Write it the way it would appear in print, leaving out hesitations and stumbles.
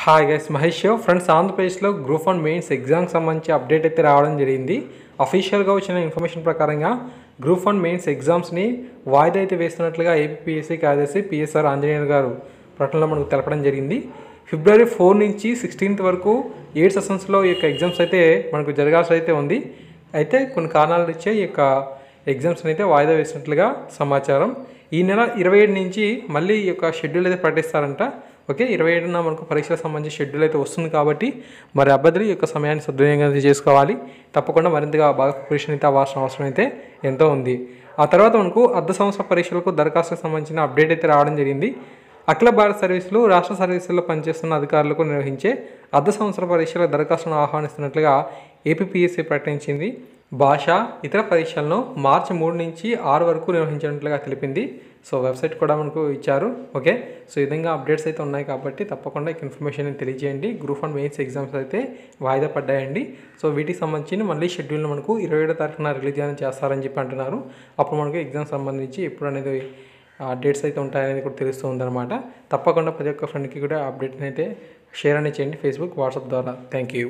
Hi guys, Mahesh friends. ఆంధ్రప్రదేశ్లో group 1 mains ఎగ్జామ్కి సంబంధించి అప్డేట్ అయితే రావడం జరిగింది. అఫీషియల్గా వచ్చిన ఇన్ఫర్మేషన్ ప్రకారంగా గ్రూప్ 1 మెయిన్స్ ఎగ్జామ్స్ని వాయిదా అయితే వేస్తున్నట్లుగా ఏపీఎస్సీ కార్యదర్శి పిఎస్ఆర్ ఆంజనేయులు గారు ప్రకటనలో మనకు తెలపడం జరిగింది. ఫిబ్రవరి 4 నుంచి 16th వరకు 8 సెషన్స్లో ఈ యొక్క ఎగ్జామ్స్ అయితే మనకు జరగాల్సి అయితే ఉంది. అయితే కొన్ని కారణాలు ఇచ్చే ఈ యొక్క ఎగ్జామ్స్ని అయితే వాయిదా వేసినట్లుగా సమాచారం. ఈ నెల 27 నుంచి మళ్ళీ ఈ యొక్క షెడ్యూల్ అయితే ప్రకటిస్తారంట. ఓకే, 27న మనకు పరీక్షలకు సంబంధించి షెడ్యూల్ అయితే వస్తుంది కాబట్టి మరి అభ్యర్థులు ఈ యొక్క సమయాన్ని సద్వినియోగం అయితే చేసుకోవాలి. తప్పకుండా మరింతగా బాగా ప్రిపరేషన్ అయితే అవ్వాల్సిన అవసరం అయితే ఎంతో ఉంది. ఆ తర్వాత మనకు అర్ధ సంవత్సర పరీక్షలకు దరఖాస్తుకు సంబంధించిన అప్డేట్ అయితే రావడం జరిగింది. అఖిల భారత సర్వీసులు, రాష్ట్ర సర్వీసుల్లో పనిచేస్తున్న అధికారులకు నిర్వహించే అర్ధ సంవత్సర పరీక్షల దరఖాస్తును ఆహ్వానిస్తున్నట్లుగా ఏపీఎస్సీ ప్రకటించింది. భాష ఇతర పరీక్షలను మార్చి 3 నుంచి 6 వరకు నిర్వహించినట్లుగా తెలిపింది. సో వెబ్సైట్ కూడా మనకు ఇచ్చారు. ఓకే, సో ఈ విధంగా అప్డేట్స్ అయితే ఉన్నాయి కాబట్టి తప్పకుండా ఈ ఇన్ఫర్మేషన్ తెలియజేయండి. గ్రూప్ 1 మెయిన్స్ ఎగ్జామ్స్ అయితే వాయిదా పడ్డాయండి. సో వీటికి సంబంధించి మళ్ళీ షెడ్యూల్ని మనకు 27వ తారీఖున రిలీజ్ చేస్తారని చెప్పి అంటున్నారు. అప్పుడు మనకు ఎగ్జామ్ సంబంధించి ఎప్పుడు అనేది డేట్స్ అయితే ఉంటాయనేది కూడా తెలుస్తూ ఉందన్నమాట. తప్పకుండా ప్రతి ఒక్క ఫ్రెండ్కి కూడా అప్డేట్ని అయితే షేర్ అనేది చేయండి ఫేస్బుక్, వాట్సాప్ ద్వారా. Thank you.